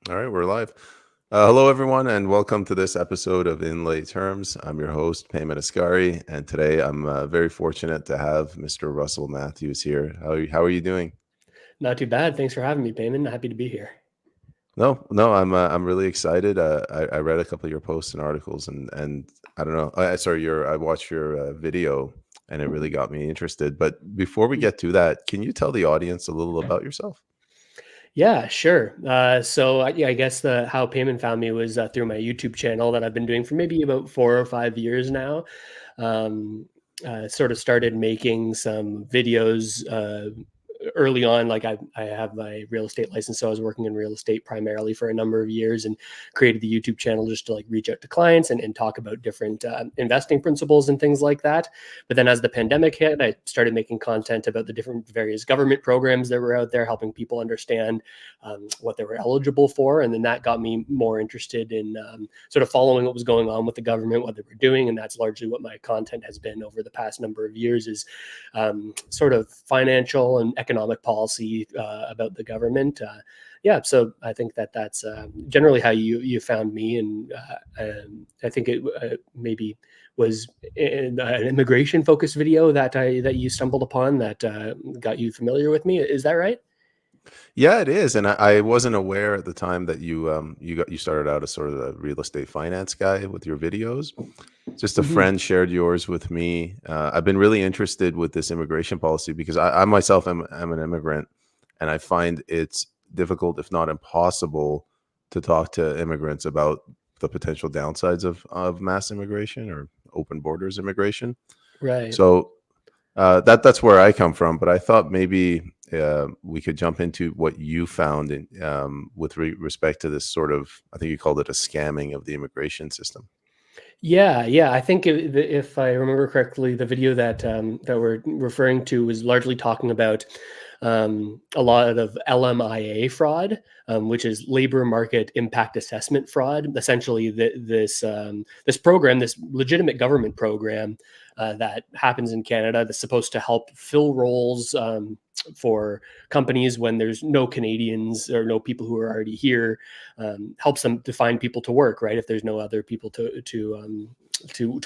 All right, we're live. Hello, everyone, and welcome to this episode of In Lay Terms. I'm your host, Payman Ascari, and today I'm very fortunate to have Mr. Russel Matthews here. How are you doing? Not too bad. Thanks for having me, Payman. Happy to be here. No, I'm really excited. I read a couple of your posts and articles, and I don't know. I watched your video, and it really got me interested. But before we get to that, can you tell the audience a little about yourself? Yeah, sure. I guess how Payman found me was through my YouTube channel that I've been doing for maybe about 4 or 5 years now. Sort of started making some videos early on. Like I have my real estate license, so I was working in real estate primarily for a number of years, and created the YouTube channel just to like reach out to clients and talk about different investing principles and things like that. But then as the pandemic hit, I started making content about the different various government programs that were out there, helping people understand what they were eligible for. And then that got me more interested in sort of following what was going on with the government, what they were doing. And that's largely what my content has been over the past number of years, is sort of financial and economic policy about the government. So I think that's generally how you found me, and I think it maybe was an immigration focused video that you stumbled upon that got you familiar with me. Is that right? Yeah, it is, and I wasn't aware at the time that you started out as sort of a real estate finance guy with your videos. Just a Mm-hmm. friend shared yours with me. I've been really interested with this immigration policy because I myself am an immigrant, and I find it's difficult, if not impossible, to talk to immigrants about the potential downsides of mass immigration or open borders immigration. Right. So that's where I come from. But I thought maybe we could jump into what you found in with respect to this sort of, I think you called it a scamming of the immigration system. Yeah. I think if I remember correctly, the video that we're referring to was largely talking about a lot of LMIA fraud, which is labor market impact assessment fraud. Essentially, this program, this legitimate government program that happens in Canada, that's supposed to help fill roles for companies when there's no Canadians or no people who are already here, helps them to find people to work, right? If there's no other people to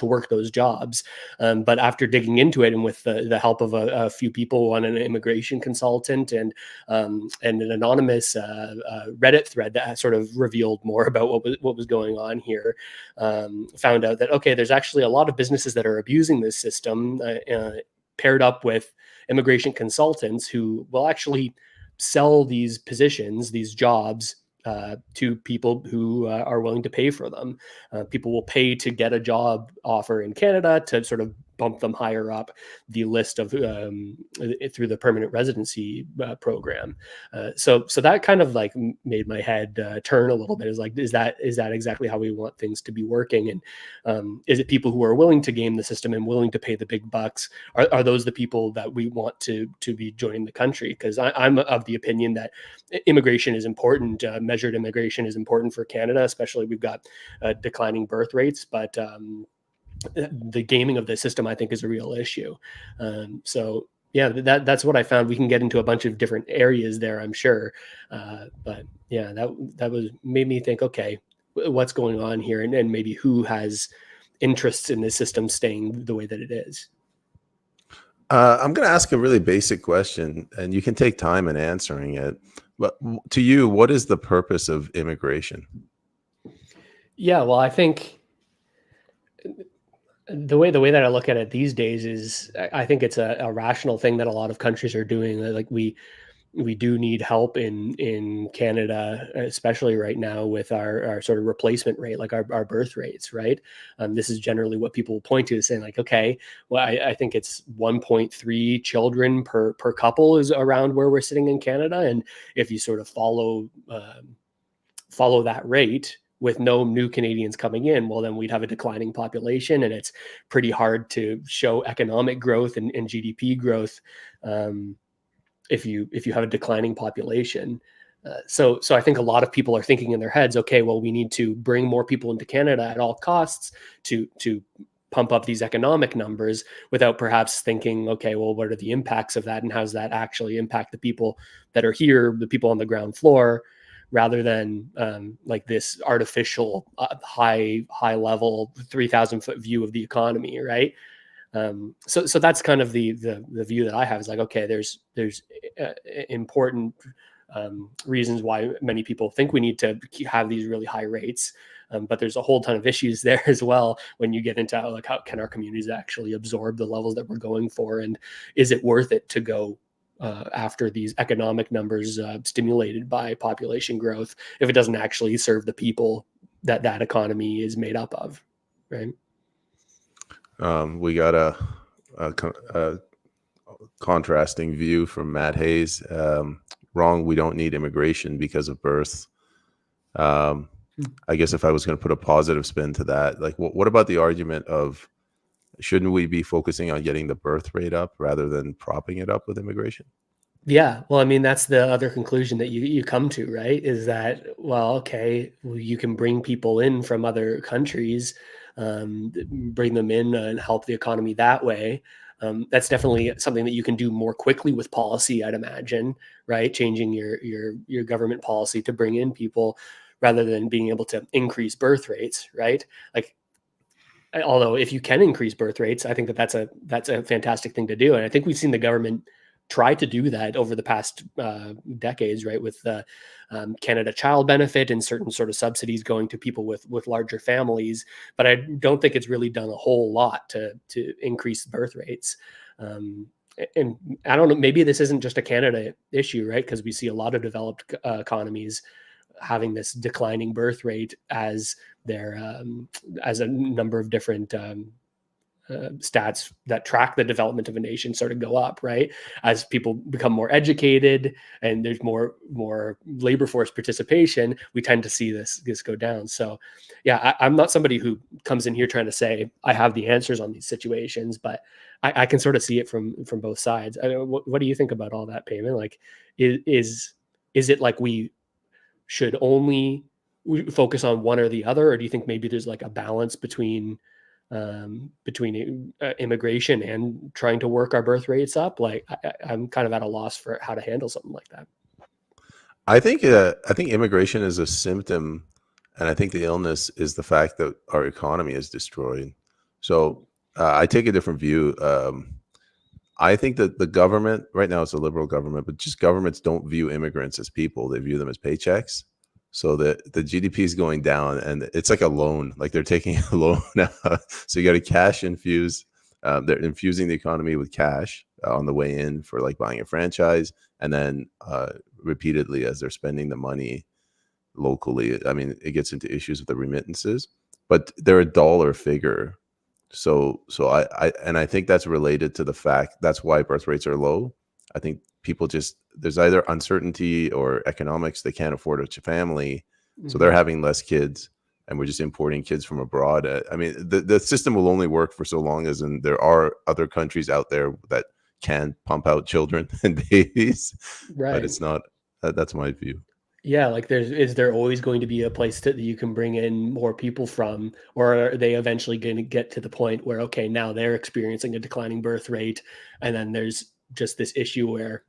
work those jobs. But after digging into it, and with the help of a few people, on an immigration consultant and an anonymous Reddit thread that sort of revealed more about what was going on here, found out that, okay, there's actually a lot of businesses that are abusing this system, paired up with immigration consultants who will actually sell these positions, these jobs, to people who are willing to pay for them. People will pay to get a job offer in Canada to sort of bump them higher up the list of through the permanent residency program. So that kind of like made my head turn a little bit. Is like, is that exactly how we want things to be working? And is it people who are willing to game the system and willing to pay the big bucks? Are those the people that we want to be joining the country? Because I'm of the opinion that immigration is important. Measured immigration is important for Canada, especially we've got declining birth rates, but the gaming of the system, I think, is a real issue. So yeah, that's what I found. We can get into a bunch of different areas there, I'm sure. But yeah, that was made me think, okay, what's going on here, and maybe who has interests in this system staying the way that it is. I'm going to ask a really basic question, and you can take time in answering it. But to you, what is the purpose of immigration? Yeah, well, I think the way that I look at it these days is, I think it's a rational thing that a lot of countries are doing. Like we do need help in Canada, especially right now with our sort of replacement rate, like our birth rates, right? This is generally what people point to, saying like, okay, well, I think it's 1.3 children per couple is around where we're sitting in Canada. And if you sort of follow that rate with no new Canadians coming in, well, then we'd have a declining population, and it's pretty hard to show economic growth and GDP growth if you have a declining population. So I think a lot of people are thinking in their heads, okay, well, we need to bring more people into Canada at all costs to pump up these economic numbers, without perhaps thinking, okay, well, what are the impacts of that, and how does that actually impact the people that are here, the people on the ground floor, rather than like this artificial high level 3,000 foot view of the economy, right? So that's kind of the view that I have, is like, okay, there's important reasons why many people think we need to have these really high rates. But there's a whole ton of issues there as well when you get into like, how can our communities actually absorb the levels that we're going for, and is it worth it to go after these economic numbers stimulated by population growth if it doesn't actually serve the people that economy is made up of, right? We got a contrasting view from Matt Hayes. Wrong, we don't need immigration because of birth. I guess if I was going to put a positive spin to that, like, what about the argument of, shouldn't we be focusing on getting the birth rate up rather than propping it up with immigration? Yeah, well, I mean, that's the other conclusion that you come to, right? Is that, well, okay, well, you can bring people in from other countries, bring them in and help the economy that way. That's definitely something that you can do more quickly with policy, I'd imagine, right? Changing your government policy to bring in people rather than being able to increase birth rates, right? Like, although if you can increase birth rates, I think that's a fantastic thing to do, and I think we've seen the government try to do that over the past decades, right? With the Canada Child Benefit and certain sort of subsidies going to people with larger families, but I don't think it's really done a whole lot to increase birth rates. And I don't know, maybe this isn't just a Canada issue, right? Because we see a lot of developed economies having this declining birth rate as their as a number of different stats that track the development of a nation sort of go up, right? As people become more educated and there's more labor force participation, we tend to see this go down. So yeah, I'm not somebody who comes in here trying to say I have the answers on these situations, but I can sort of see it from both sides. I mean, what do you think about all that, Payman? Like, is it like we should only focus on one or the other, or do you think maybe there's like a balance between immigration and trying to work our birth rates up? Like, I'm kind of at a loss for how to handle something like that. I think immigration is a symptom, and I think the illness is the fact that our economy is destroyed. So I take a different view. I think that the government right now, it's a liberal government, but just governments don't view immigrants as people; they view them as paychecks. So the GDP is going down, and it's like a loan. Like, they're taking a loan now. So you got to cash infuse. They're infusing the economy with cash on the way in for like buying a franchise, and then repeatedly as they're spending the money locally. I mean, it gets into issues with the remittances, but they're a dollar figure. So I think that's related to the fact that's why birth rates are low. I think people just, there's either uncertainty or economics, they can't afford a family, so they're having less kids, and we're just importing kids from abroad. I mean, the system will only work for so long as, and there are other countries out there that can pump out children and babies, Right. but it's not. That's my view. Yeah, like, is there always going to be a place that you can bring in more people from, or are they eventually going to get to the point where, okay, now they're experiencing a declining birth rate, and then there's just this issue where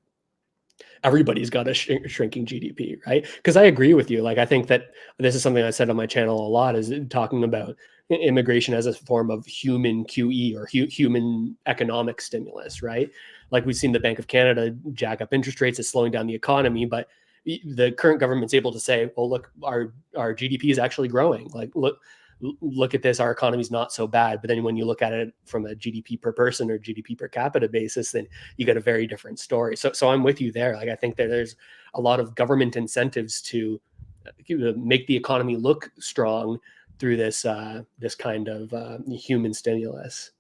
everybody's got a shrinking GDP, right? Because I agree with you. Like, I think that this is something I said on my channel a lot, is talking about immigration as a form of human QE, or human economic stimulus, right? Like, we've seen the Bank of Canada jack up interest rates, it's slowing down the economy, but the current government's able to say, well, look, our GDP is actually growing. Like, look at this, our economy's not so bad. But then when you look at it from a GDP per person or GDP per capita basis, then you get a very different story. So I'm with you there. Like, I think that there's a lot of government incentives to make the economy look strong through this kind of human stimulus.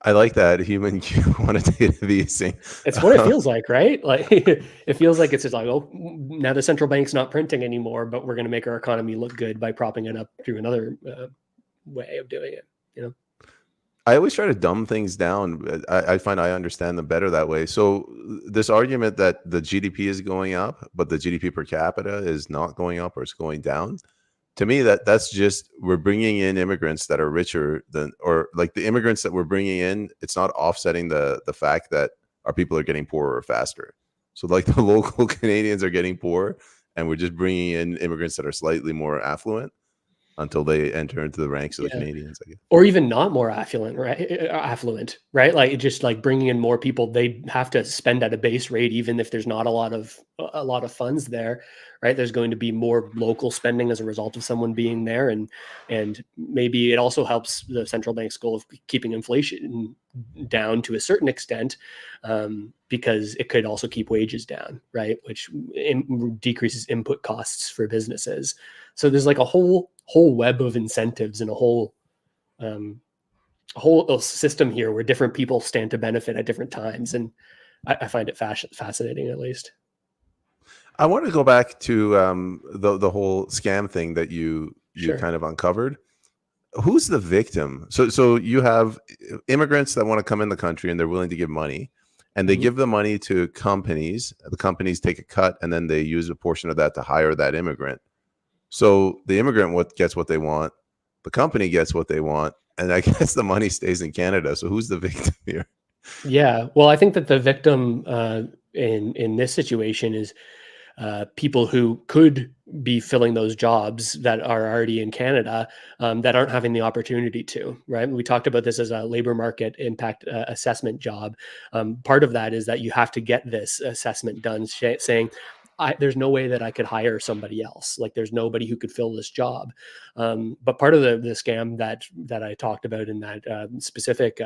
I like that, human quantitative easing. It's what it feels like, right? Like, it feels like it's just like, oh, now the central bank's not printing anymore, but we're going to make our economy look good by propping it up through another way of doing it. You know, I always try to dumb things down. I find I understand them better that way. So this argument that the GDP is going up, but the GDP per capita is not going up or it's going down, to me, that's just, we're bringing in immigrants that are richer than, or like the immigrants that we're bringing in, it's not offsetting the fact that our people are getting poorer faster. So like the local Canadians are getting poor, and we're just bringing in immigrants that are slightly more affluent until they enter into the ranks of the Yeah. Canadians, I guess. Or even not more affluent, right? Affluent, right? Like just like bringing in more people, they have to spend at a base rate, even if there's not a lot of funds there, right? There's going to be more local spending as a result of someone being there, and maybe it also helps the central bank's goal of keeping inflation down to a certain extent, because it could also keep wages down, right? Which decreases input costs for businesses. So there's like a whole web of incentives and um, a whole system here where different people stand to benefit at different times, and I find it fascinating, at least. I want to go back to the whole scam thing that you Sure. kind of uncovered. Who's the victim? So you have immigrants that want to come in the country and they're willing to give money, and they Mhm. give the money to companies. The companies take a cut, and then they use a portion of that to hire that immigrant. So the immigrant gets what they want, the company gets what they want, and I guess the money stays in Canada. So who's the victim here? Yeah. Well, I think that the victim in this situation is people who could be filling those jobs that are already in Canada, that aren't having the opportunity to, right? We talked about this as a labor market impact assessment job. Part of that is that you have to get this assessment done, saying, there's no way that I could hire somebody else. Like there's nobody who could fill this job. But part of the scam that I talked about in that specific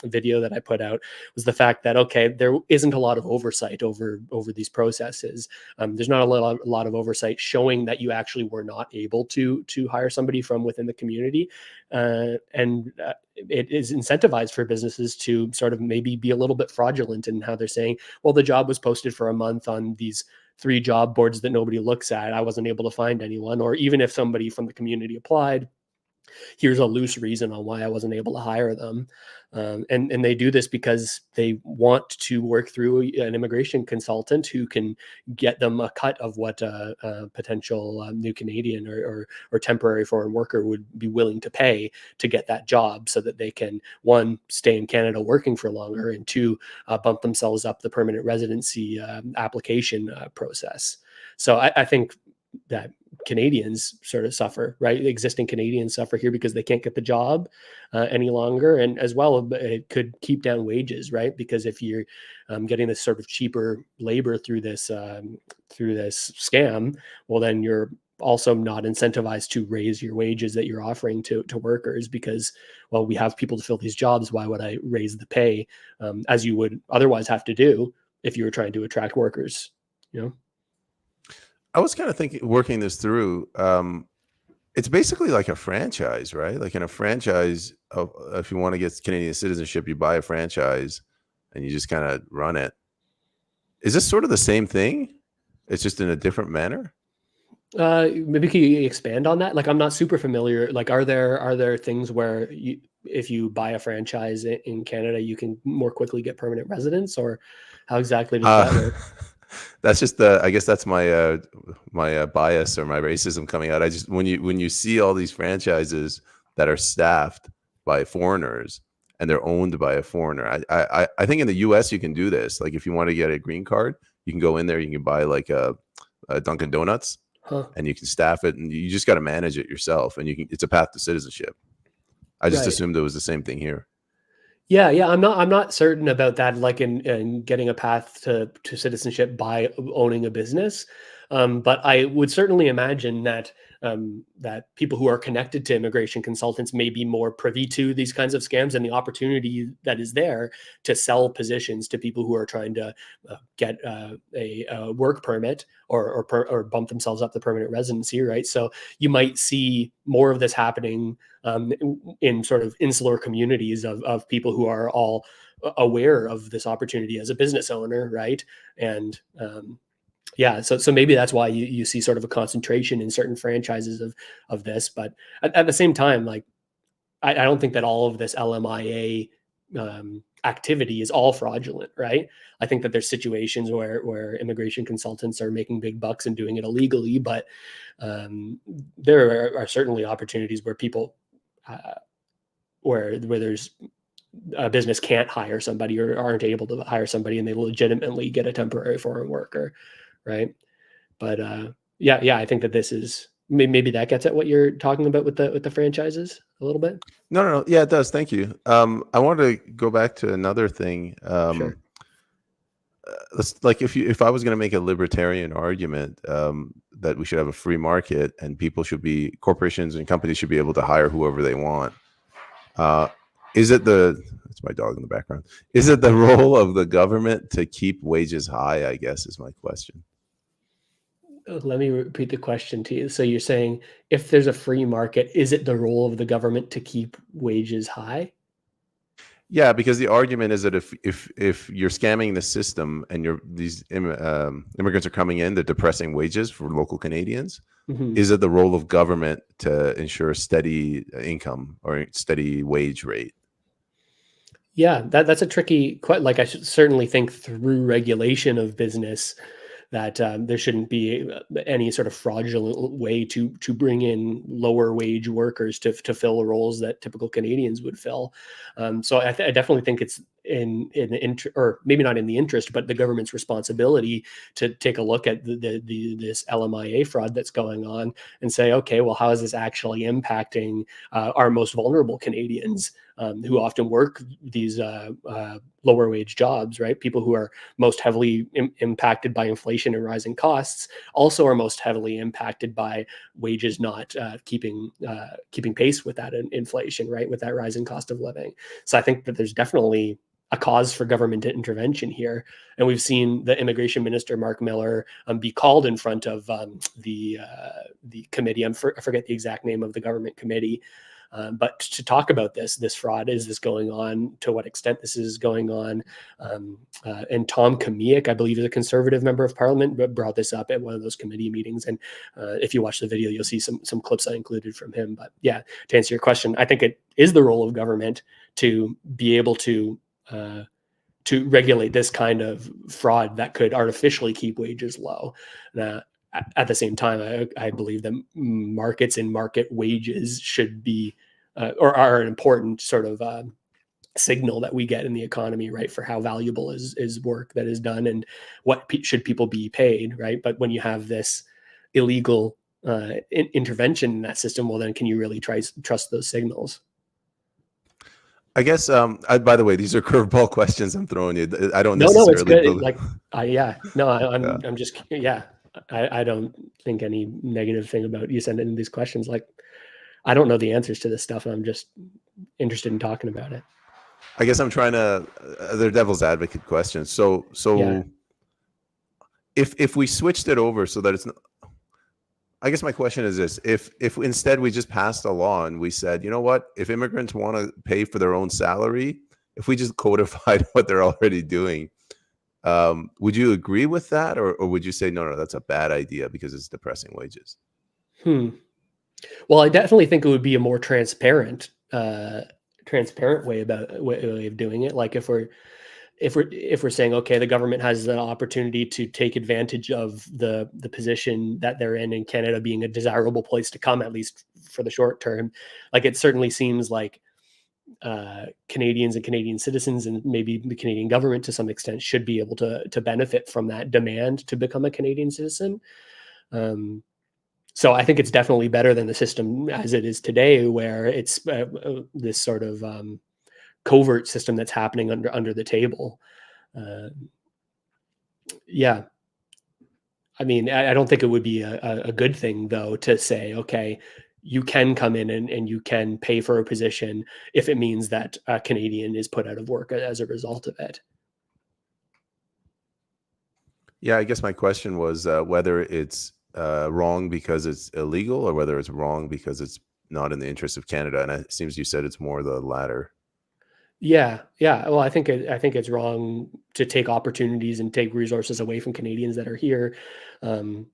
video that I put out was the fact that, okay, there isn't a lot of oversight over these processes. There's not a lot of oversight showing that you actually were not able to hire somebody from within the community, and it is incentivized for businesses to sort of maybe be a little bit fraudulent in how they're saying, well, the job was posted for a month on these 3 job boards that nobody looks at. I wasn't able to find anyone. Or even if somebody from the community applied, here's a loose reason on why I wasn't able to hire them. And they do this because they want to work through an immigration consultant who can get them a cut of what a potential new Canadian or temporary foreign worker would be willing to pay to get that job, so that they can, one, stay in Canada working for longer, and two, bump themselves up the permanent residency application process. So I think that Canadians sort of suffer, right? Existing Canadians suffer here because they can't get the job any longer, and as well, it could keep down wages, right? Because if you're getting this sort of cheaper labor through this scam, well, then you're also not incentivized to raise your wages that you're offering to workers, because, well, we have people to fill these jobs. Why would I raise the pay, as you would otherwise have to do if you were trying to attract workers? You know. I was kind of thinking, working this through. It's basically like a franchise, right? Like in a franchise, if you want to get Canadian citizenship, you buy a franchise and you just kind of run it. Is this sort of the same thing? It's just in a different manner? Maybe can you expand on that? Like, I'm not super familiar. Like, are there things where if you buy a franchise in Canada, you can more quickly get permanent residence, or how exactly does that Uh, work? that's just the. I guess that's my bias or my racism coming out. I just, when you see all these franchises that are staffed by foreigners and they're owned by a foreigner, I think in the U.S. you can do this. Like if you want to get a green card, you can go in there, you can buy like a Dunkin' Donuts, Huh? and you can staff it, and you just got to manage it yourself, and you can. It's a path to citizenship. I just Right. assumed it was the same thing here. Yeah, yeah. I'm not certain about that. Like in getting a path to citizenship by owning a business, but I would certainly imagine that that people who are connected to immigration consultants may be more privy to these kinds of scams and the opportunity that is there to sell positions to people who are trying to get a work permit or bump themselves up the permanent residency. Right. So you might see more of this happening in sort of insular communities of people who are all aware of this opportunity as a business owner, right? And yeah, so maybe that's why you see sort of a concentration in certain franchises of this. But at the same time, like I don't think that all of this LMIA activity is all fraudulent, right? I think that there's situations where immigration consultants are making big bucks and doing it illegally, but there are certainly opportunities where people uh, where there's a business can't hire somebody or aren't able to hire somebody, and they legitimately get a temporary foreign worker, right? But Yeah. I think that this is maybe that gets at what you're talking about with the franchises a little bit. No. Yeah, it does. Thank you. I want to go back to another thing. Sure. Like if I was going to make a libertarian argument, that we should have a free market and corporations and companies should be able to hire whoever they want. Is it that's my dog in the background. Is it the role of the government to keep wages high, I guess, is my question. Let me repeat the question to you. So you're saying if there's a free market, is it the role of the government to keep wages high? Yeah, because the argument is that if you're scamming the system and these immigrants are coming in, they're depressing wages for local Canadians. Mm-hmm. Is it the role of government to ensure steady income or steady wage rate? Yeah, that's a tricky. Like I should certainly think through regulation of business that there shouldn't be any sort of fraudulent way to bring in lower wage workers to fill roles that typical Canadians would fill. So I definitely think it's in the or maybe not in the interest, but the government's responsibility to take a look at this LMIA fraud that's going on and say, okay, well, how is this actually impacting our most vulnerable Canadians? Who often work these lower wage jobs, right? People who are most heavily impacted by inflation and rising costs also are most heavily impacted by wages not keeping pace with that inflation, right? With that rising cost of living. So I think that there's definitely a cause for government intervention here. And we've seen the immigration minister, Mark Miller, be called in front of the committee. I forget the exact name of the government committee. But to talk about this fraud, is this going on? To what extent this is going on? And Tom Kamiak, I believe, is a Conservative member of Parliament, but brought this up at one of those committee meetings. And if you watch the video, you'll see some clips I included from him. But yeah, to answer your question, I think it is the role of government to be able to regulate this kind of fraud that could artificially keep wages low. At the same time, I believe that markets and market wages should be or are an important sort of signal that we get in the economy, right, for how valuable is work that is done and what should people be paid, right? But when you have this illegal intervention in that system, well, then can you really trust those signals? I guess. By the way, these are curveball questions I'm throwing you. I don't No, necessarily it's good. believe. Like, I'm Yeah. I'm just I don't think any negative thing about you sending these questions. Like, I don't know the answers to this stuff. I'm just interested in talking about it. I guess I'm trying to. They're devil's advocate questions. So Yeah. if we switched it over so that it's not, I guess my question is this: if instead we just passed a law and we said, you know what, if immigrants want to pay for their own salary, if we just codified what they're already doing, would you agree with that, or would you say no, that's a bad idea because it's depressing wages? Well, I definitely think it would be a more transparent way of doing it. Like if we're saying, okay, the government has the opportunity to take advantage of the position that they're in Canada being a desirable place to come, at least for the short term, like it certainly seems like Canadians and Canadian citizens and maybe the Canadian government to some extent should be able to benefit from that demand to become a Canadian citizen. So I think it's definitely better than the system as it is today, where it's this sort of covert system that's happening under the table. Yeah. I mean, I don't think it would be a good thing, though, to say, okay, you can come in and you can pay for a position if it means that a Canadian is put out of work as a result of it. Yeah, I guess my question was whether it's wrong because it's illegal or whether it's wrong because it's not in the interest of Canada. And it seems you said it's more the latter. Yeah. Well, I think it's wrong to take opportunities and take resources away from Canadians that are here, um,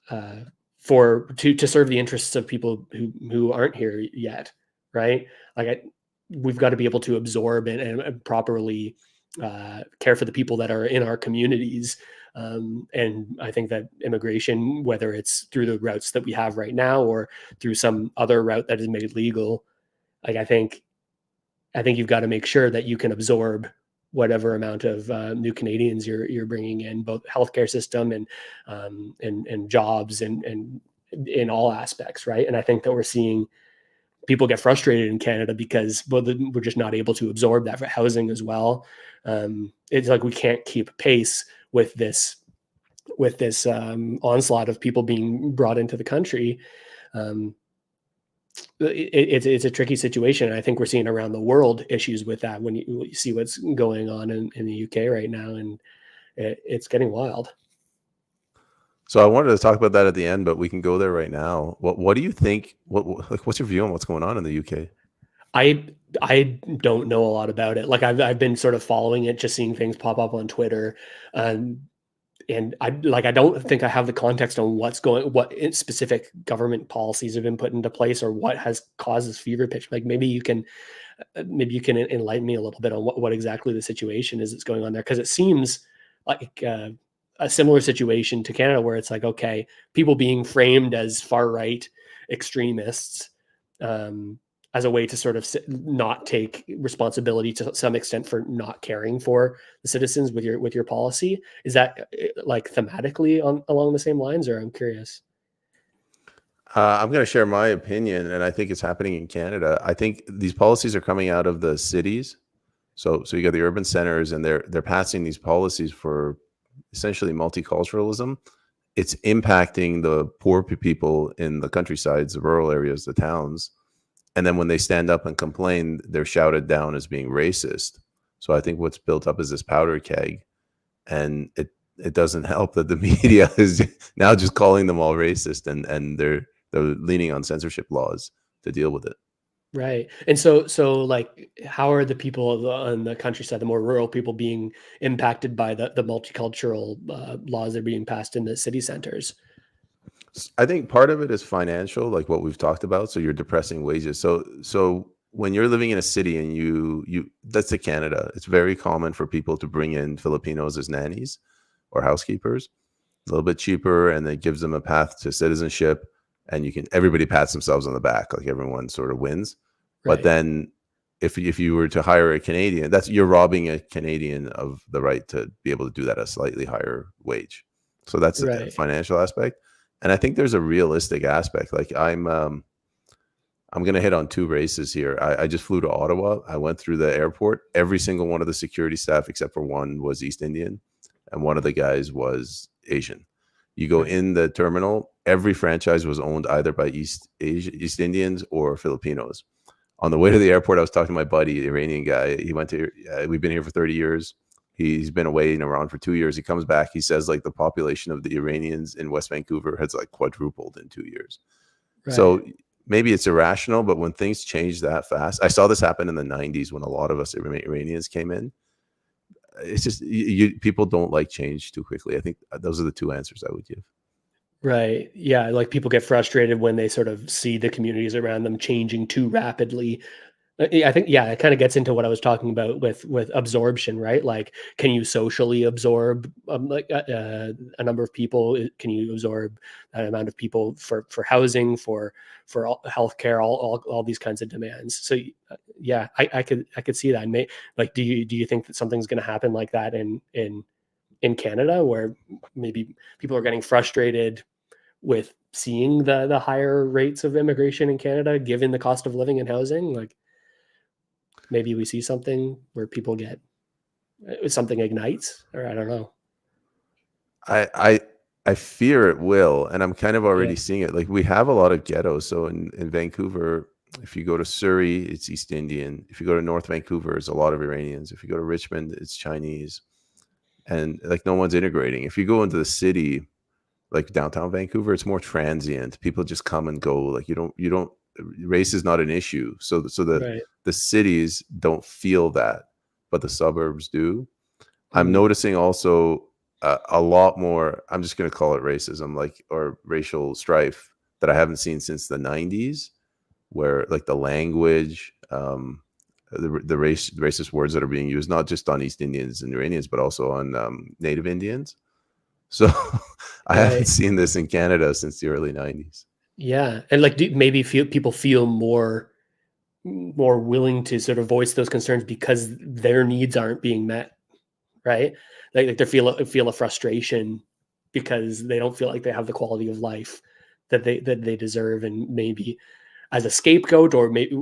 to serve the interests of people who aren't here yet, right? Like we've got to be able to absorb and properly care for the people that are in our communities. And I think that immigration, whether it's through the routes that we have right now or through some other route that is made legal, like I think you've got to make sure that you can absorb whatever amount of new Canadians you're bringing in, both healthcare system and jobs and in all aspects, right? And I think that we're seeing people get frustrated in Canada because we're just not able to absorb that for housing as well. It's like we can't keep pace with this onslaught of people being brought into the country. Um, it's a tricky situation. And I think we're seeing around the world issues with that when you see what's going on in the UK right now, and it's getting wild. So I wanted to talk about that at the end, but we can go there right now. What do you think? What's your view on what's going on in the UK? I don't know a lot about it. Like I've been sort of following it, just seeing things pop up on Twitter. And I don't think I have the context on what specific government policies have been put into place or what has caused this fever pitch. Like maybe you can enlighten me a little bit on what exactly the situation is that's going on there. Cause it seems like a similar situation to Canada where it's like, okay, people being framed as far right extremists, as a way to sort of not take responsibility to some extent for not caring for the citizens with your policy. Is that like thematically along the same lines, or I'm curious? I'm going to share my opinion, and I think it's happening in Canada. I think these policies are coming out of the cities. So you got the urban centers, and they're passing these policies for essentially multiculturalism. It's impacting the poor people in the countrysides, the rural areas, the towns. And then when they stand up and complain, they're shouted down as being racist. So I think what's built up is this powder keg, and it doesn't help that the media is now just calling them all racist, and they're leaning on censorship laws to deal with it. Right. And so like, how are the people on the countryside, the more rural people, being impacted by the multicultural laws that are being passed in the city centers? I think part of it is financial, like what we've talked about. So you're depressing wages. So when you're living in a city and you that's to Canada, it's very common for people to bring in Filipinos as nannies or housekeepers, a little bit cheaper, and it gives them a path to citizenship. And everybody pats themselves on the back, like everyone sort of wins. Right. But then if you were to hire a Canadian, you're robbing a Canadian of the right to be able to do that at a slightly higher wage. So that's the financial aspect. And I think there's a realistic aspect. Like I'm going to hit on two races here. I just flew to Ottawa. I went through the airport. Every single one of the security staff, except for one, was East Indian, and one of the guys was Asian. You go in the terminal, every franchise was owned either by East Indians or Filipinos. On the way to the airport, I was talking to my buddy, Iranian guy. He went to, we've been here for 30 years. He's been away in Iran for 2 years. He comes back. He says like the population of the Iranians in West Vancouver has like quadrupled in 2 years. Right. So maybe it's irrational, but when things change that fast, I saw this happen in the 90s when a lot of us Iranians came in. It's just people don't like change too quickly. I think those are the two answers I would give. Right. Yeah. Like people get frustrated when they sort of see the communities around them changing too rapidly. I think, yeah, it kind of gets into what I was talking about with absorption, right? Like, can you socially absorb a number of people? Can you absorb an amount of people for housing, for healthcare, all these kinds of demands? So, yeah, I could see that. Like, do you think that something's going to happen like that in Canada, where maybe people are getting frustrated with seeing the higher rates of immigration in Canada, given the cost of living and housing? Like, maybe we see something where people something ignites, or I don't know. I fear it will, and I'm kind of already seeing it. Like we have a lot of ghettos. So in Vancouver, if you go to Surrey, it's East Indian. If you go to North Vancouver, it's a lot of Iranians. If you go to Richmond, it's Chinese, and like no one's integrating. If you go into the city, like downtown Vancouver, it's more transient. People just come and go. Like you don't. Race is not an issue. So the cities don't feel that, but the suburbs do. I'm noticing also a lot more, I'm just going to call it racism, or racial strife that I haven't seen since the 90s, where like the language, the racist words that are being used, not just on East Indians and Iranians, but also on Native Indians. So I haven't seen this in Canada since the early 90s. Yeah. And like, maybe people feel more more willing to sort of voice those concerns because their needs aren't being met, right? Like they feel a frustration because they don't feel like they have the quality of life that they deserve, and maybe as a scapegoat, or maybe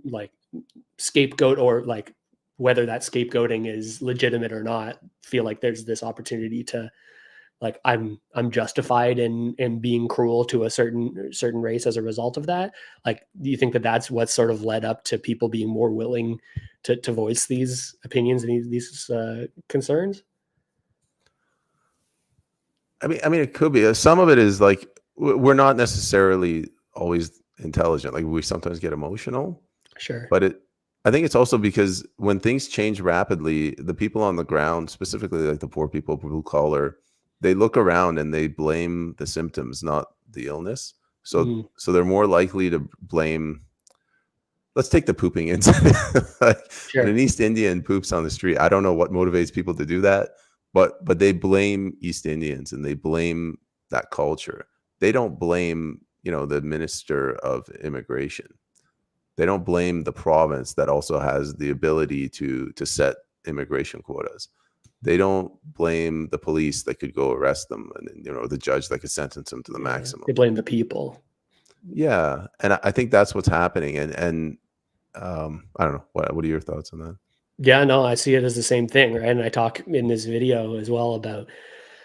like scapegoat, or like whether that scapegoating is legitimate or not, feel like there's this opportunity to, like, I'm justified in being cruel to a certain race as a result of that. Like, do you think that that's what sort of led up to people being more willing to voice these opinions and these concerns? I mean, it could be. Some of it is like we're not necessarily always intelligent. Like we sometimes get emotional, Sure. but I think it's also because when things change rapidly, the people on the ground, specifically like the poor people, blue collar, they look around and they blame the symptoms, not the illness. Mhm. So they're more likely to blame. Let's take the pooping incident. Like when an Sure. East Indian poops on the street, I don't know what motivates people to do that, but they blame East Indians and they blame that culture. They don't blame, the minister of immigration. They don't blame the province that also has the ability to set immigration quotas. They don't blame the police that could go arrest them, and the judge that could sentence them to the Yeah. maximum. They blame the people. Yeah, and I think that's what's happening. And I don't know. What are your thoughts on that? Yeah, no, I see it as the same thing, right? And I talk in this video as well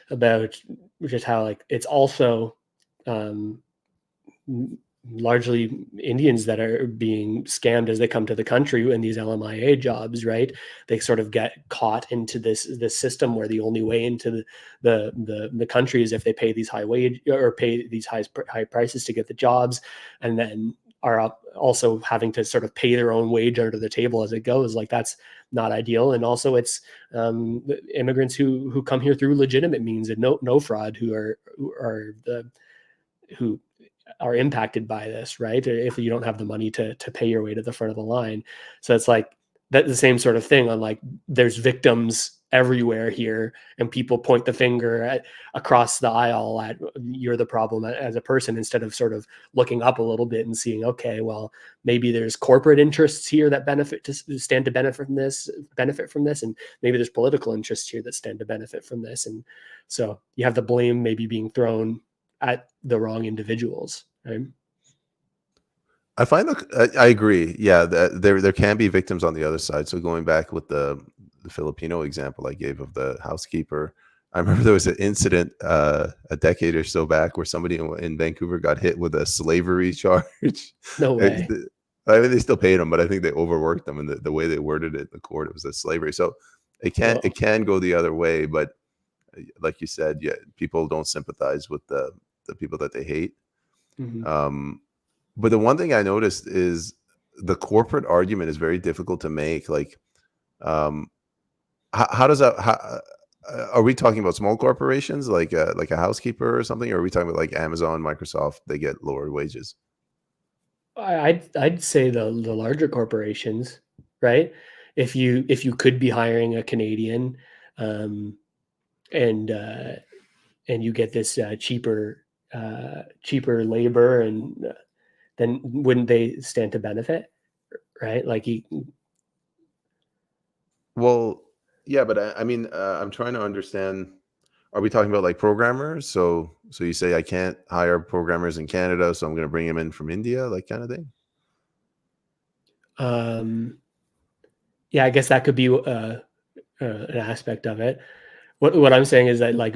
about just how, like, it's also um largely Indians that are being scammed as they come to the country in these LMIA jobs, right? They sort of get caught into this system where the only way into the country is if they pay these high wage, or pay these high prices to get the jobs, and then are also having to sort of pay their own wage under the table as it goes. Like, that's not ideal. And also, it's the immigrants who come here through legitimate means and no fraud, who are impacted by this, right? If you don't have the money to pay your way to the front of the line. So it's like that, the same sort of thing on, like, there's victims everywhere here, and people point the finger across the aisle at, you're the problem as a person, instead of sort of looking up a little bit and seeing, okay, well, maybe there's corporate interests here that stand to benefit from this, and maybe there's political interests here that stand to benefit from this. And so you have the blame maybe being thrown at the wrong individuals, right? I find I agree. Yeah, that there can be victims on the other side. So going back with the Filipino example I gave of the housekeeper, I remember there was an incident a decade or so back where somebody in Vancouver got hit with a slavery charge. No way. I mean, they still paid them, but I think they overworked them, and the way they worded it in the court, it was a slavery. So Well, it can go the other way, but like you said, yeah, people don't sympathize with the people that they hate. mhm. Um, but the one thing I noticed is the corporate argument is very difficult to make. Like, um, how does that? Are we talking about small corporations like a housekeeper or something, or are we talking about like Amazon, Microsoft? They get lower wages. I'd say the larger corporations, right? If you could be hiring a Canadian, um, and and you get this cheaper labor, and then wouldn't they stand to benefit, right? Like, you, Well, yeah, but I mean, I'm trying to understand. Are we talking about like programmers? So you say I can't hire programmers in Canada, so I'm going to bring them in from India, like kind of thing. um, yeah, I guess that could be an aspect of it. What I'm saying is that, like,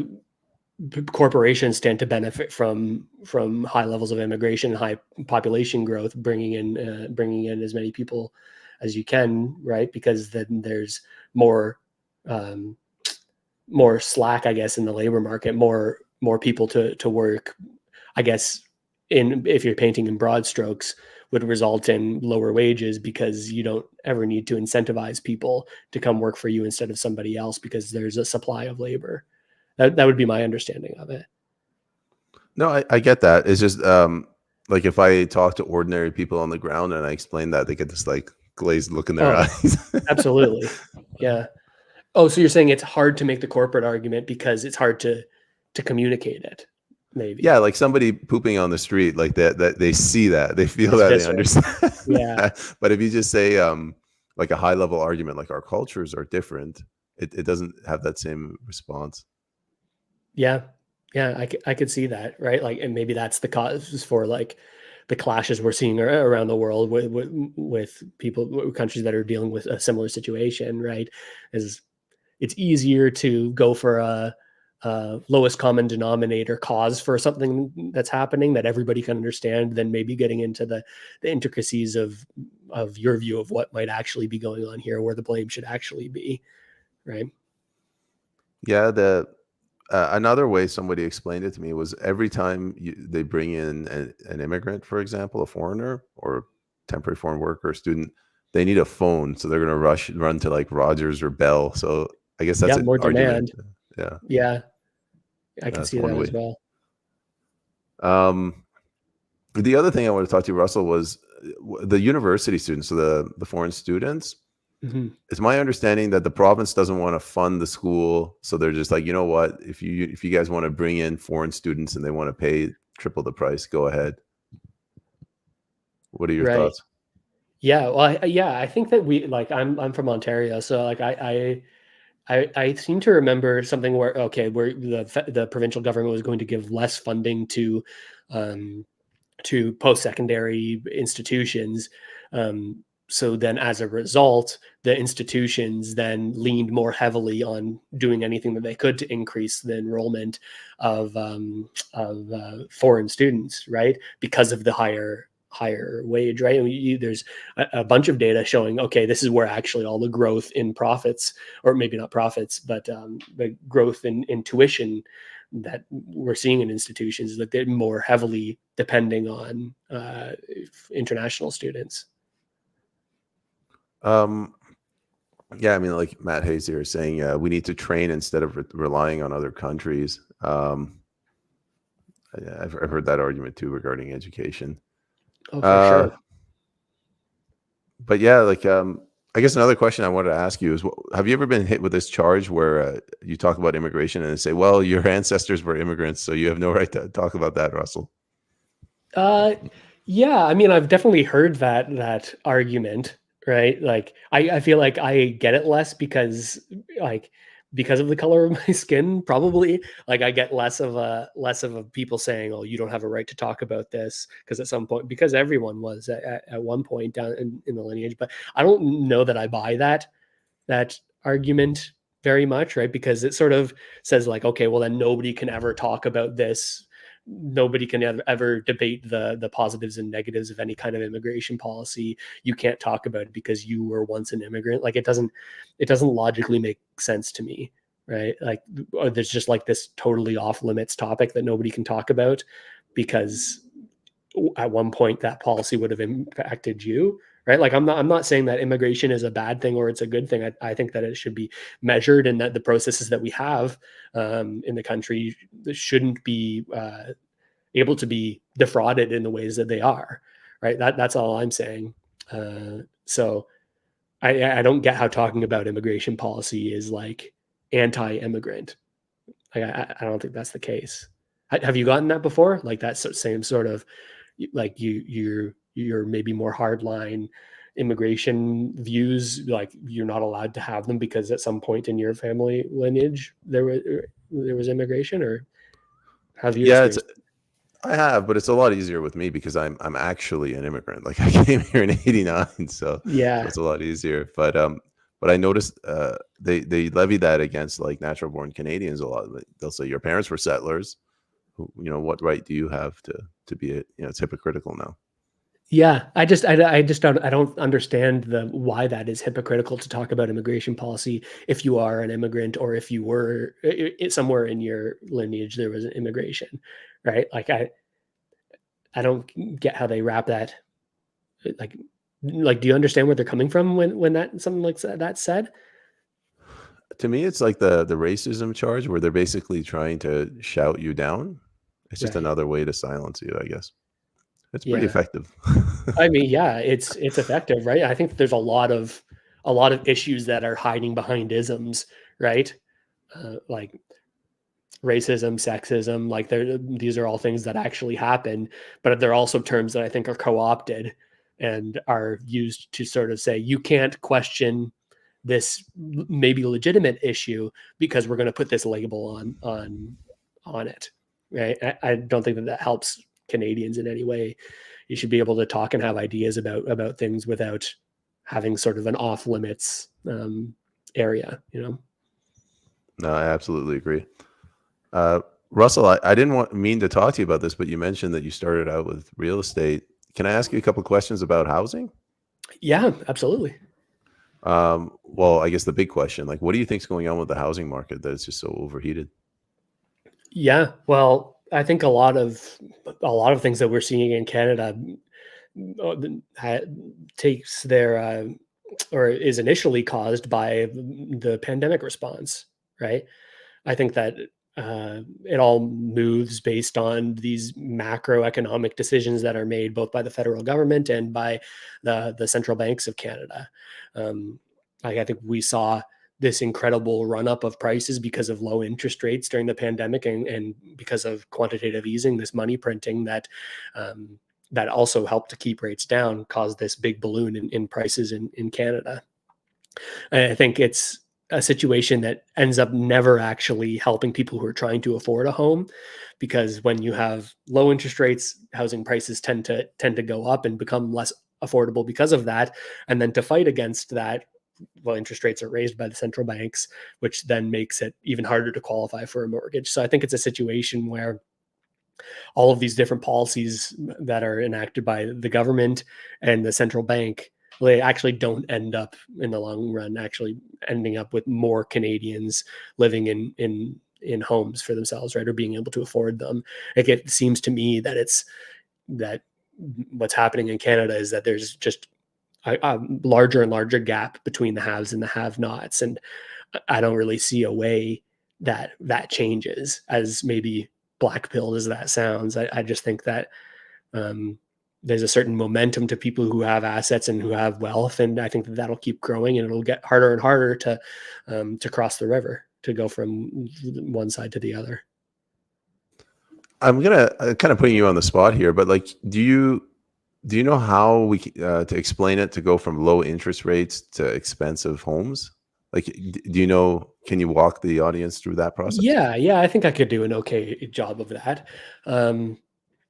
corporations tend to benefit from high levels of immigration, high population growth, bringing in as many people as you can, right? Because then there's more um, more slack, I guess, in the labor market, more people to work. I guess, in if you're painting in broad strokes, would result in lower wages because you don't ever need to incentivize people to come work for you instead of somebody else, because there's a supply of labor. That would be my understanding of it. No, I get that. It's just like if I talk to ordinary people on the ground and I explain that, they get this like glazed look in their Oh, eyes. absolutely. Yeah. Oh, so you're saying it's hard to make the corporate argument because it's hard to communicate it. maybe. Yeah, like somebody pooping on the street, like that they see that, they feel It's that, they visceral. understand Yeah. that. But if you just say, like a high level argument, like our cultures are different, it doesn't have that same response. Yeah. Yeah, I could see that, right? Like, and maybe that's the cause for like the clashes we're seeing around the world with people, with countries that are dealing with a similar situation, right? Is it's easier to go for a lowest common denominator cause for something that's happening that everybody can understand than maybe getting into the intricacies of your view of what might actually be going on here, where the blame should actually be, right? Yeah, another way somebody explained it to me was every time they bring in an immigrant, for example, a foreigner or temporary foreign worker or student, they need a phone, so they're going to run to like Rogers or Bell. So I guess that's Yeah, an more argument. demand. Yeah, Yeah, I can that's see one that as way. well. Um, the other thing I want to talk to you, Russell, was the university students, so the foreign students. Hmm. It's my understanding that the province doesn't want to fund the school, so they're just like, you know what, if you guys want to bring in foreign students and they want to pay triple the price, go ahead. What are your Right. thoughts? Yeah. Well, yeah, I think that we like I'm from Ontario, so like I seem to remember something where where the provincial government was going to give less funding um, to post-secondary institutions. So then, as a result, the institutions then leaned more heavily on doing anything that they could to increase the enrollment of foreign students, right? Because of the higher wage, right? And there's a bunch of data showing, okay, this is where actually all the growth in profits, or maybe not profits, but the growth in tuition that we're seeing in institutions, is that they're more heavily depending on international students. Um, yeah, I mean, like Matt Hayes here is saying, we need to train instead of relying on other countries. I've heard that argument too regarding education. Oh, for Uh, sure. but yeah, like I guess another question I wanted to ask you is, have you ever been hit with this charge where you talk about immigration and they say, well, your ancestors were immigrants, so you have no right to talk about that, Russell? Uh, yeah, I mean, I've definitely heard that argument, right? Like, I feel like I get it less like, because of the color of my skin, probably. Like, I get less of a people saying, "Oh, you don't have a right to talk about this," because at some point, because everyone was at one point down in the lineage. But I don't know that I buy that argument very much, right? Because it sort of says like, okay, well then nobody can ever talk about this. Nobody can ever debate the positives and negatives of any kind of immigration policy. You can't talk about it because you were once an immigrant. Like it doesn't logically make sense to me, right? Like there's just like this totally off limits topic that nobody can talk about because at one point that policy would have impacted you, right? Like I'm not saying that immigration is a bad thing or it's a good thing. I think that it should be measured, and that the processes that we have in the country shouldn't be able to be defrauded in the ways that they are, right? That's all I'm saying. So I don't get how talking about immigration policy is like anti-immigrant. Like I don't think that's the case. Have you gotten that before? Like that same sort of, like you're maybe more hardline immigration views, like you're not allowed to have them because at some point in your family lineage there was immigration, or have you Yeah, experienced? I have, but it's a lot easier with me because I'm actually an immigrant. Like I came here in '89, so Yeah. it's a lot easier. But I noticed they levy that against like natural born Canadians a lot. Like, they'll say your parents were settlers. What right do you have to be a, it's hypocritical now. Yeah, I just don't understand the why that is hypocritical to talk about immigration policy if you are an immigrant, or if you were somewhere in your lineage there was an immigration, right? Like I don't get how they wrap that, like do you understand where they're coming from when that something like that's said? To me, it's like the racism charge where they're basically trying to shout you down. It's just Right. another way to silence you, I guess. It's pretty Yeah. effective. I mean, yeah, it's effective, right? I think there's a lot of issues that are hiding behind isms, right? Like racism, sexism, like these are all things that actually happen, but they're also terms that I think are co-opted and are used to sort of say, you can't question this maybe legitimate issue because we're going to put this label on it. Right. I don't think that that helps Canadians in any way. You should be able to talk and have ideas about things without having sort of an off limits area, you know? No, I absolutely agree. Russell, I didn't mean to talk to you about this, but you mentioned that you started out with real estate. Can I ask you a couple of questions about housing? Yeah, absolutely. Well, I guess the big question, like, what do you think is going on with the housing market that it's just so overheated? Yeah, well, I think a lot of things that we're seeing in Canada takes their or is initially caused by the pandemic response, right? I think that it all moves based on these macroeconomic decisions that are made both by the federal government and by the central banks of Canada. Um, like I think we saw this incredible run up of prices because of low interest rates during the pandemic and because of quantitative easing, this money printing um, that also helped to keep rates down, caused this big balloon in prices in Canada. And I think it's a situation that ends up never actually helping people who are trying to afford a home, because when you have low interest rates, housing prices tend to go up and become less affordable because of that. And then to fight against that, well, interest rates are raised by the central banks, which then makes it even harder to qualify for a mortgage. So I think it's a situation where all of these different policies that are enacted by the government and the central bank, they actually don't end up in the long run actually ending up with more Canadians living in homes for themselves, right, or being able to afford them. Like, it seems to me that it's that what's happening in Canada is that there's just a larger and larger gap between the haves and the have-nots, and I don't really see a way that that changes, as maybe black pilled as that sounds. I just think that um, there's a certain momentum to people who have assets and who have wealth, and I think that that'll keep growing, and it'll get harder and harder to cross the river, to go from one side to the other. I'm gonna kind of putting you on the spot here, but like, do you know how to explain it to go from low interest rates to expensive homes? Like, do you know? Can you walk the audience through that process? Yeah, yeah, I think I could do an okay job of that. Um,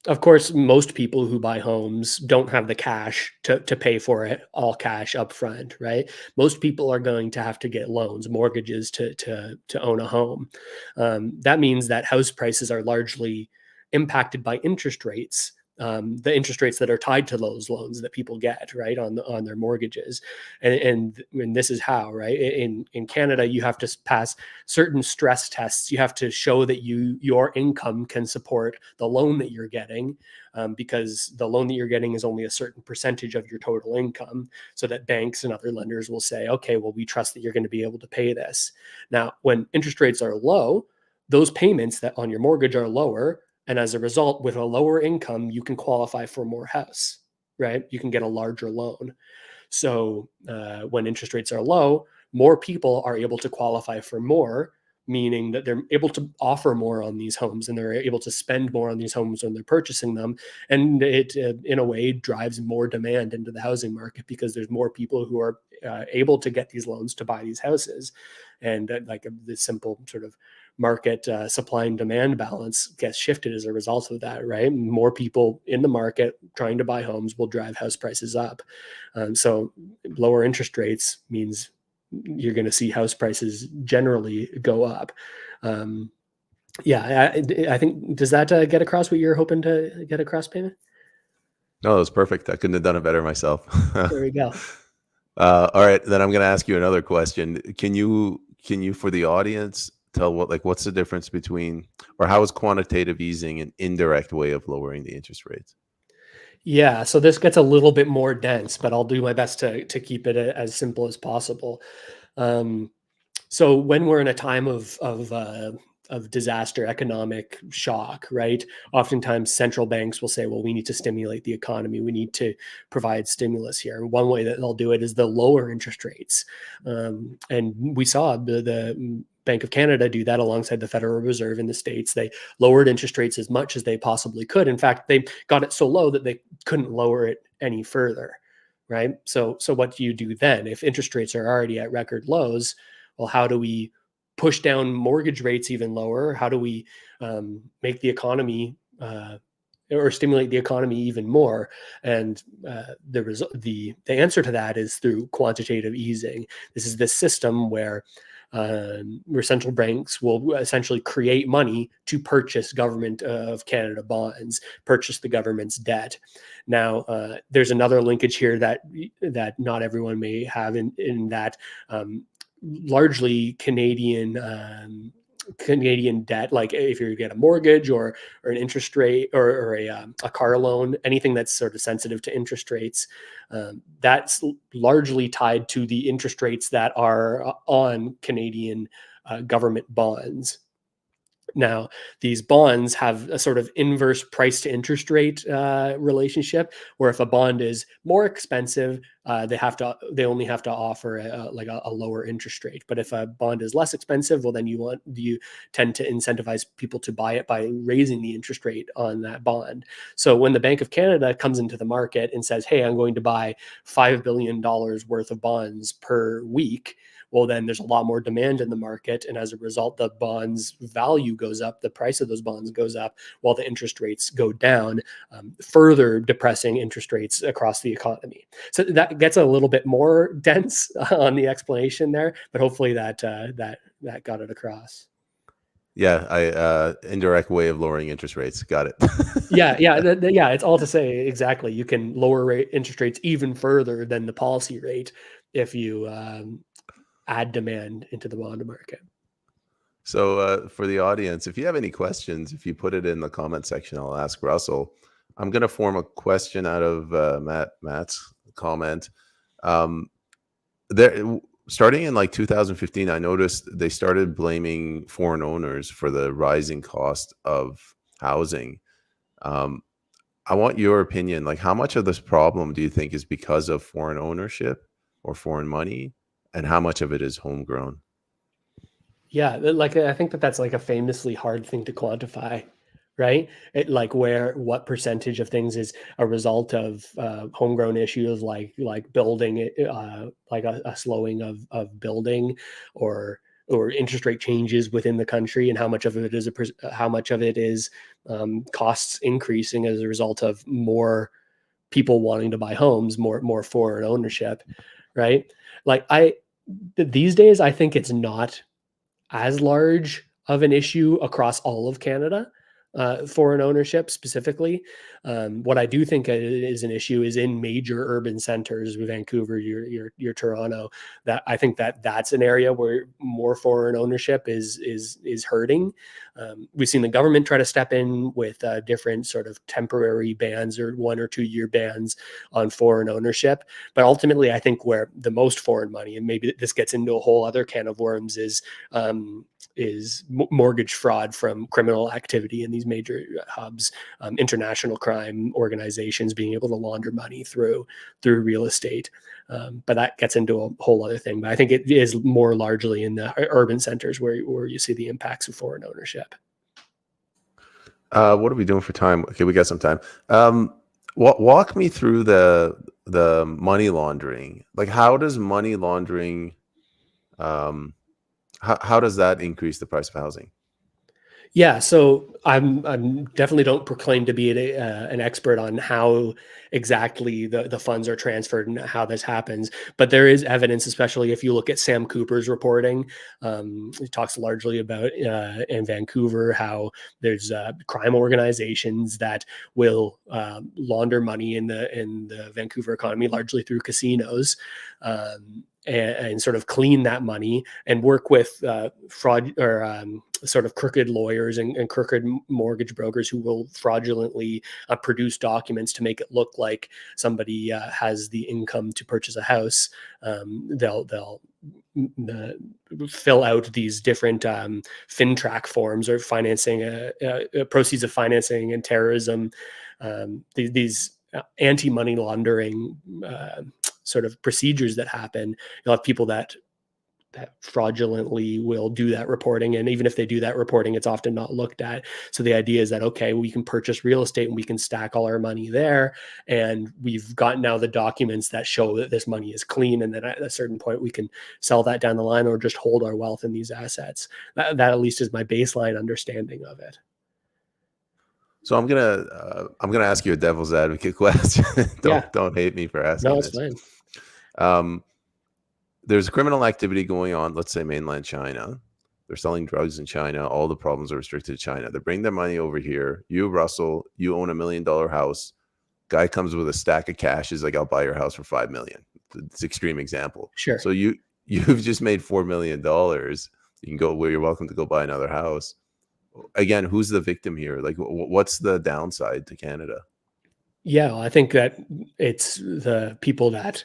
Of course, most people who buy homes don't have the cash to pay for it all cash up front, right? Most people are going to have to get loans, mortgages to own a home. That means that house prices are largely impacted by interest rates, the interest rates that are tied to those loans that people get, right, on their mortgages. And this is how, right? In Canada, you have to pass certain stress tests. You have to show that your income can support the loan that you're getting, because the loan that you're getting is only a certain percentage of your total income, so that banks and other lenders will say, okay, well, we trust that you're going to be able to pay this. Now, when interest rates are low, those payments that on your mortgage are lower, and as a result, with a lower income, you can qualify for more house, right? You can get a larger loan. So when interest rates are low, more people are able to qualify for more, meaning that they're able to offer more on these homes, and they're able to spend more on these homes when they're purchasing them. And it, in a way, drives more demand into the housing market, because there's more people who are able to get these loans to buy these houses. And like the simple sort of market supply and demand balance gets shifted as a result of that, right? More people in the market trying to buy homes will drive house prices up. So lower interest rates means you're going to see house prices generally go up. Um, yeah, I think, does that get across what you're hoping to get across, Payment? No, it was perfect. I couldn't have done it better myself. There we go. All right, then I'm going to ask you another question. Can you for the audience tell what's the difference between, or how is quantitative easing an indirect way of lowering the interest rates? Yeah, so this gets a little bit more dense, but I'll do my best to keep it as simple as possible. Um, So when we're in a time of disaster, economic shock, right? Oftentimes central banks will say, well, we need to stimulate the economy. We need to provide stimulus here. And one way that they'll do it is they'll lower interest rates. And we saw the Bank of Canada do that alongside the Federal Reserve in the States. They lowered interest rates as much as they possibly could. In fact, they got it so low that they couldn't lower it any further, right? So what do you do then? If interest rates are already at record lows, well, how do we push down mortgage rates even lower? How do we make the economy or stimulate the economy even more? And the answer to that is through quantitative easing. This is this system where central banks will essentially create money to purchase Government of Canada bonds, purchase the government's debt. Now, there's another linkage here that not everyone may have in that largely Canadian debt, like if you get a mortgage or an interest rate or a car loan, anything that's sort of sensitive to interest rates, that's largely tied to the interest rates that are on Canadian government bonds. Now, these bonds have a sort of inverse price to interest rate relationship, where if a bond is more expensive, they only have to offer a lower interest rate. But if a bond is less expensive, well, then you tend to incentivize people to buy it by raising the interest rate on that bond. So when the Bank of Canada comes into the market and says, "Hey, I'm going to buy $5 billion worth of bonds per week," well, then there's a lot more demand in the market. And as a result, the bonds value goes up, the price of those bonds goes up while the interest rates go down, further depressing interest rates across the economy. So that gets a little bit more dense on the explanation there, but hopefully that got it across. Yeah, indirect way of lowering interest rates. Got it. Yeah. It's all to say exactly. You can lower interest rates even further than the policy rate if you add demand into the bond market. So for the audience, if you have any questions, if you put it in the comment section, I'll ask Russell. I'm going to form a question out of Matt's comment. Starting in like 2015, I noticed they started blaming foreign owners for the rising cost of housing. I want your opinion. Like, how much of this problem do you think is because of foreign ownership or foreign money, and how much of it is homegrown? Yeah, like I think that's like a famously hard thing to quantify, right? What percentage of things is a result of homegrown issues like building it, like a slowing of building, or interest rate changes within the country, and how much of it is costs increasing as a result of more people wanting to buy homes, more foreign ownership, right? Like these days, I think it's not as large of an issue across all of Canada, foreign ownership specifically. What I do think is an issue is in major urban centers, Vancouver, your Toronto. That I think that's an area where more foreign ownership is hurting. We've seen the government try to step in with different sort of temporary bans or 1 or 2 year bans on foreign ownership. But ultimately, I think where the most foreign money, and maybe this gets into a whole other can of worms, is mortgage fraud from criminal activity in these major hubs, international crime organizations being able to launder money through real estate. But that gets into a whole other thing. But I think it is more largely in the urban centers where you see the impacts of foreign ownership. What are we doing for time? Okay, we got some time. Walk me through the money laundering. Like, how does money laundering, how does that increase the price of housing? Yeah, so I'm definitely don't proclaim to be an expert on how exactly the funds are transferred and how this happens, but there is evidence, especially if you look at Sam Cooper's reporting. He talks largely about in Vancouver how there's crime organizations that will launder money in the Vancouver economy, largely through casinos. And sort of clean that money and work with fraud or sort of crooked lawyers and crooked mortgage brokers who will fraudulently produce documents to make it look like somebody has the income to purchase a house. They'll fill out these different FinTrack forms or financing proceeds of financing and terrorism. These anti-money laundering sort of procedures that happen. You'll have people that fraudulently will do that reporting. And even if they do that reporting, it's often not looked at. So the idea is that, okay, we can purchase real estate and we can stack all our money there. And we've got now the documents that show that this money is clean. And then at a certain point, we can sell that down the line or just hold our wealth in these assets. That at least is my baseline understanding of it. So I'm gonna ask you a devil's advocate question. Yeah, don't hate me for no, asking it's this. fine. There's criminal activity going on, let's say mainland China. They're selling drugs in China. All the problems are restricted to China. They bring their money over here. You, Russell, you own $1 million house. Guy comes with a stack of cash. He's like, I'll buy your house for $5 million. It's an extreme example. Sure. So you've just made $4 million. You can go where you're welcome to go buy another house. Again, who's the victim here? Like, what's the downside to Canada? Yeah, well, I think that it's the people that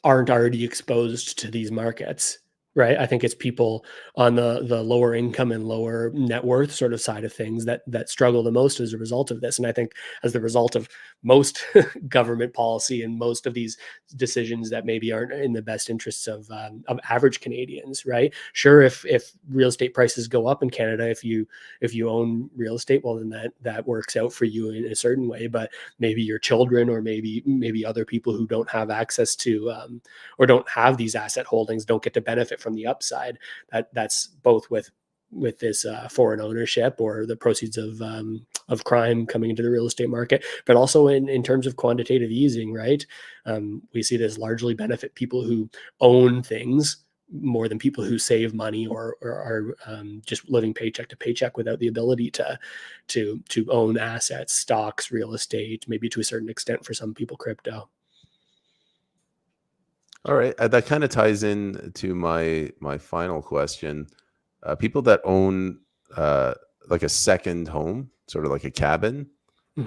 aren't already exposed to these markets, right? I think it's people on the lower income and lower net worth sort of side of things that struggle the most as a result of this. And I think as the result of most government policy and most of these decisions that maybe aren't in the best interests of average Canadians, right? Sure, if real estate prices go up in Canada, if you own real estate, well, then that works out for you in a certain way. But maybe your children or maybe other people who don't have access to or don't have these asset holdings don't get to benefit from the upside. That's both with this foreign ownership or the proceeds of crime coming into the real estate market, but also in terms of quantitative easing, right? We see this largely benefit people who own things more than people who save money or are just living paycheck to paycheck without the ability to own assets, stocks, real estate, maybe to a certain extent for some people, crypto. All right, that kind of ties in to my final question. People that own like a second home, sort of like a cabin,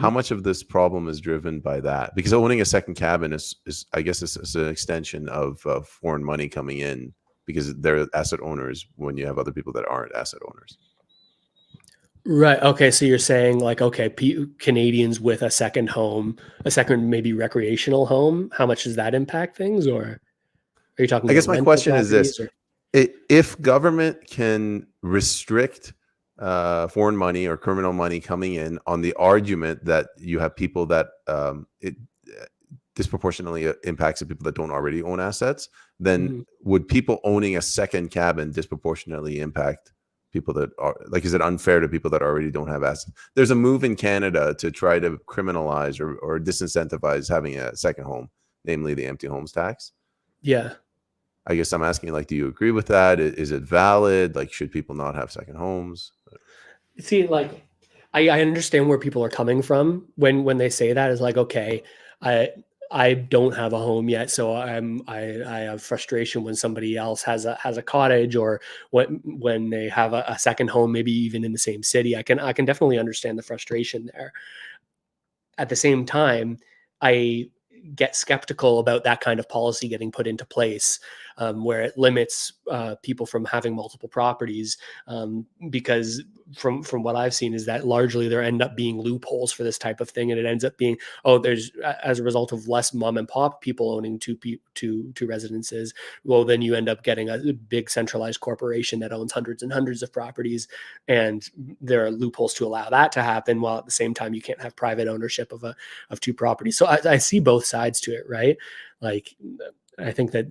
how much of this problem is driven by that? Because owning a second cabin is I guess it's an extension of foreign money coming in because they're asset owners when you have other people that aren't asset owners. Right. Okay. So you're saying like, okay, Canadians with a second home, a second maybe recreational home, how much does that impact things? Or are you talking I guess about my rental question is this: properties? Or if government can restrict foreign money or criminal money coming in on the argument that you have people that it disproportionately impacts the people that don't already own assets, then would people owning a second cabin disproportionately impact people that are like, is it unfair to people that already don't have assets? There's a move in Canada to try to criminalize or disincentivize having a second home, namely the empty homes tax. yeah. I guess I'm asking, like, do you agree with that? Is it valid? Like, should people not have second homes? See, like, I understand where people are coming from when they say that. Is like, okay, I don't have a home yet, so I have frustration when somebody else has a cottage, or when they have a second home, maybe even in the same city. I can definitely understand the frustration there. At the same time, I get skeptical about that kind of policy getting put into place, where it limits people from having multiple properties, because from what I've seen is that largely there end up being loopholes for this type of thing, and it ends up being, oh, there's as a result of less mom and pop people owning two residences, well, then you end up getting a big centralized corporation that owns hundreds and hundreds of properties, and there are loopholes to allow that to happen, while at the same time you can't have private ownership of two properties. So I see both sides to it, right? Like, I think that,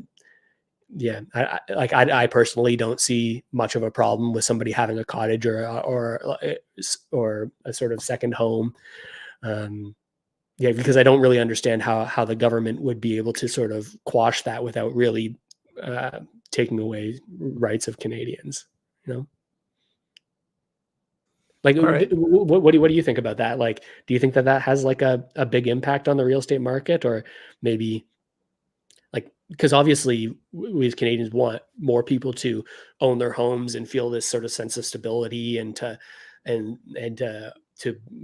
yeah, I personally don't see much of a problem with somebody having a cottage or a sort of second home. Yeah, because I don't really understand how the government would be able to sort of quash that without really taking away rights of Canadians. You know, like, All right. what do you think about that? Like, do you think that has like a big impact on the real estate market, or maybe? Like, because obviously we as Canadians want more people to own their homes and feel this sort of sense of stability, and to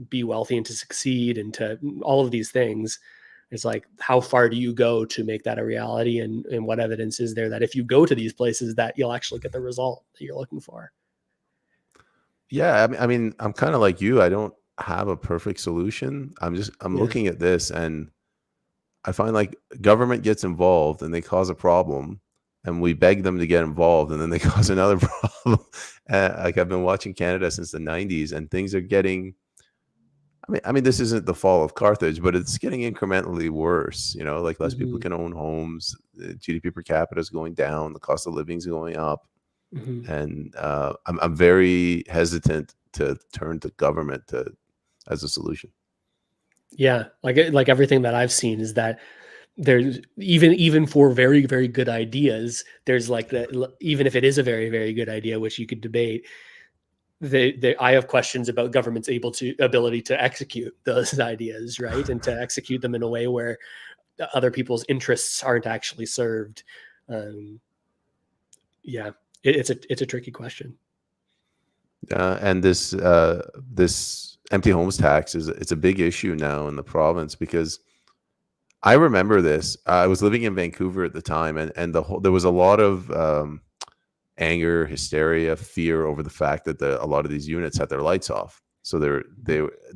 be wealthy and to succeed and to all of these things. It's like, how far do you go to make that a reality, and what evidence is there that if you go to these places that you'll actually get the result that you're looking for? Yeah, I mean, I'm kind of like you. I don't have a perfect solution. I'm Yeah. looking at this and I find like government gets involved and they cause a problem. and we beg them to get involved, and then they cause another problem. Like, I've been watching Canada since the 90s, and things are getting. I mean, this isn't the fall of Carthage, but it's getting incrementally worse. Like, less people Hmm. can own homes, the GDP per capita is going down, the cost of living is going up, Hmm. and I'm very hesitant to turn to government as a solution. Yeah, like everything that I've seen is that there's even for very very good ideas, there's like that, even if it is a very very good idea, which you could debate, I have questions about government's ability to execute those ideas, right, and to execute them in a way where other people's interests aren't actually served. Um, yeah, it's a tricky question. And this empty homes tax it's a big issue now in the province, because I remember this. I was living in Vancouver at the time, and there was a lot of anger, hysteria, fear over the fact that a lot of these units had their lights off. So there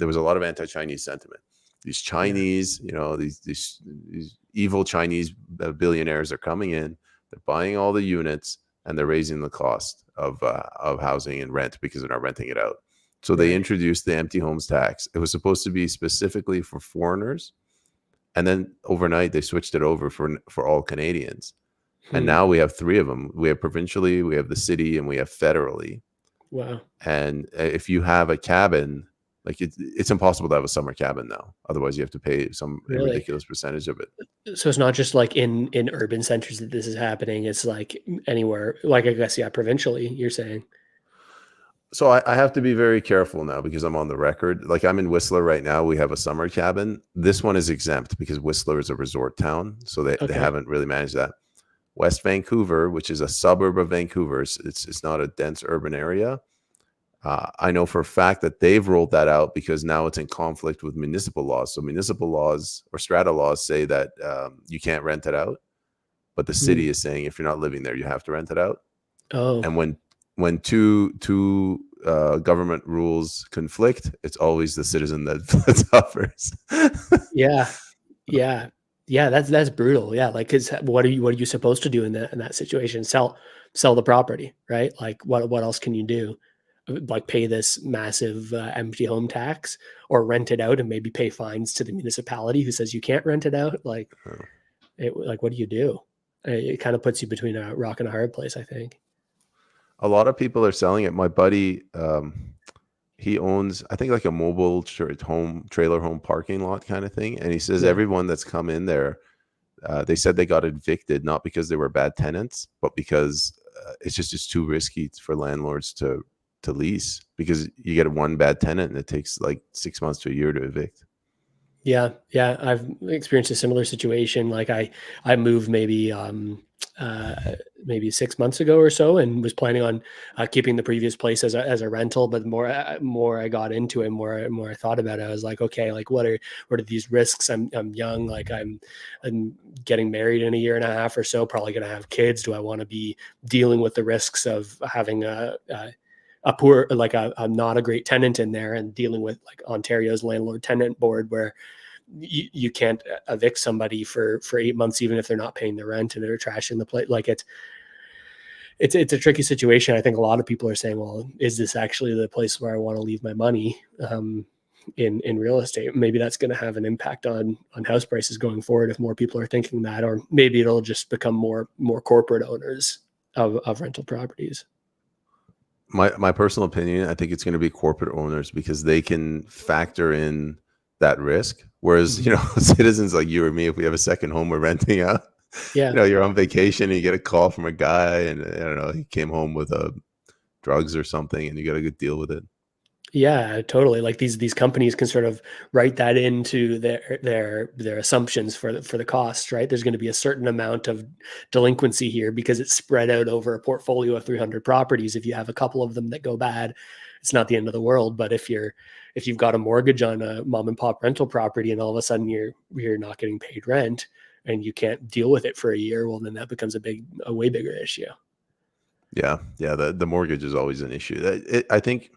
was a lot of anti-Chinese sentiment. These Yeah, Chinese, these evil Chinese billionaires are coming in. They're buying all the units, and they're raising the cost of housing and rent because they're not renting it out. So they right. introduced the empty homes tax. It was supposed to be specifically for foreigners, and then overnight they switched it over for all Canadians. And Hmm. now we have three of them. We have provincially, we have the city, and we have federally. Wow. And if you have a cabin, like, it's impossible to have a summer cabin now. Otherwise, you have to pay some Really? ridiculous percentage of it. So it's not just like in urban centers that this is happening. It's like anywhere, like I guess, yeah, provincially, you're saying. So I have to be very careful now because I'm on the record. Like, I'm in Whistler right now. We have a summer cabin. This one is exempt because Whistler is a resort town. So they Okay. haven't really managed that. West Vancouver, which is a suburb of Vancouver, it's not a dense urban area. I know for a fact that they've rolled that out because now it's in conflict with municipal laws. So municipal laws or strata laws say that you can't rent it out, but the Hmm. city is saying if you're not living there, you have to rent it out. Oh, And when two government rules conflict, it's always the citizen that suffers. yeah, yeah, yeah. That's brutal. Yeah, like, cause what are you supposed to do in that situation? Sell the property, right? Like, what else can you do? Like, pay this massive empty home tax, or rent it out and maybe pay fines to the municipality who says you can't rent it out. Like, what do you do? It kind of puts you between a rock and a hard place, I think. A lot of people are selling it. My buddy, he owns, I think, like a mobile trailer home parking lot kind of thing, and he says Yeah. everyone that's come in there, they said they got evicted not because they were bad tenants, but because it's too risky for landlords to lease, because you get one bad tenant and it takes like 6 months to a year to evict. Yeah, yeah, I've experienced a similar situation. Like, I moved uh maybe 6 months ago or so, and was planning on keeping the previous place as a rental. But more I got into it, more I thought about it, I was like, okay, like, what are these risks? I'm young, like, I'm getting married in a year and a half or so, probably going to have kids. Do I want to be dealing with the risks of having a poor, like a not a great tenant in there, and dealing with like Ontario's landlord tenant board, where you can't evict somebody for 8 months even if they're not paying the rent and they're trashing the place. Like, it's a tricky situation. I think a lot of people are saying, well, is this actually the place where I want to leave my money, in real estate? Maybe that's going to have an impact on house prices going forward if more people are thinking that, or maybe it'll just become more corporate owners of rental properties. My personal opinion, I think it's going to be corporate owners because they can factor in that risk. Whereas, Mhm. citizens like you or me, if we have a second home we're renting out, Yeah. you're on vacation and you get a call from a guy, and I don't know, he came home with drugs or something, and you got to deal with it. Yeah, totally. Like, these companies can sort of write that into their assumptions for the cost, right? There's going to be a certain amount of delinquency here because it's spread out over a portfolio of 300 properties. If you have a couple of them that go bad, it's not the end of the world. But if you've got a mortgage on a mom and pop rental property, and all of a sudden you're not getting paid rent and you can't deal with it for a year, well, then that becomes a way bigger issue. Yeah, yeah. The mortgage is always an issue. I think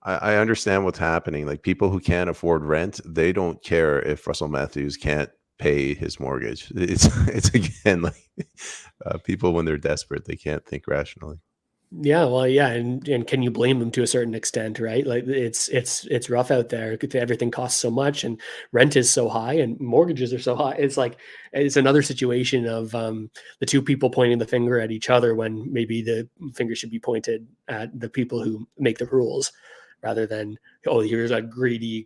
I understand what's happening. Like, people who can't afford rent, they don't care if Russell Matthews can't pay his mortgage. It's again like people when they're desperate, they can't think rationally. Yeah, well, yeah, and can you blame them to a certain extent, right? Like it's rough out there. Everything costs so much, and rent is so high, and mortgages are so high. It's like it's another situation of the two people pointing the finger at each other when maybe the finger should be pointed at the people who make the rules, rather than, oh, here's a greedy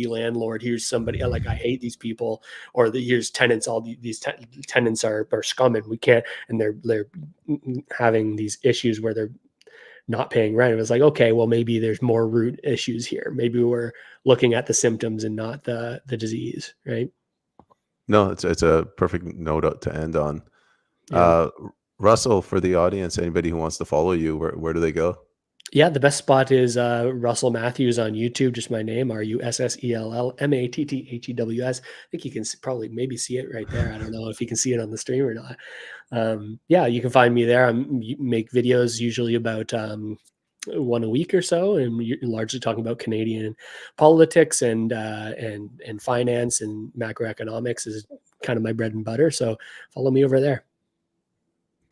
landlord, here's somebody like, I hate these people, or here's tenants, these tenants are scum, and we can't, and they're having these issues where they're not paying rent. It was like, okay, well, maybe there's more root issues here. Maybe we're looking at the symptoms and not the disease, right? No, it's a perfect note to end on. Yeah. Russell, for the audience, anybody who wants to follow you, where do they go? Yeah, the best spot is Russel Matthews on YouTube, just my name, RussellMatthews. I think you can probably maybe see it right there. I don't know if you can see it on the stream or not. Yeah, you can find me there. I make videos usually about one a week or so, and largely talking about Canadian politics and finance and macroeconomics is kind of my bread and butter. So follow me over there.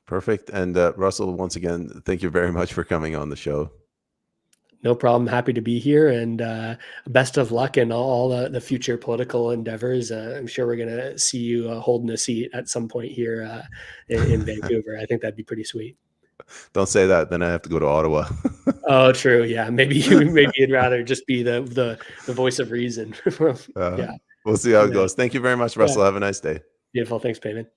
Perfect. And Russell, once again, thank you very much for coming on the show. No problem. Happy to be here, and best of luck in all the future political endeavors. I'm sure we're going to see you holding a seat at some point here in Vancouver. I think that'd be pretty sweet. Don't say that, then I have to go to Ottawa. Oh, true. Yeah, maybe you'd rather just be the voice of reason. Yeah, We'll see how it goes. Thank you very much, Russell. Yeah. Have a nice day. Beautiful. Thanks, Payman.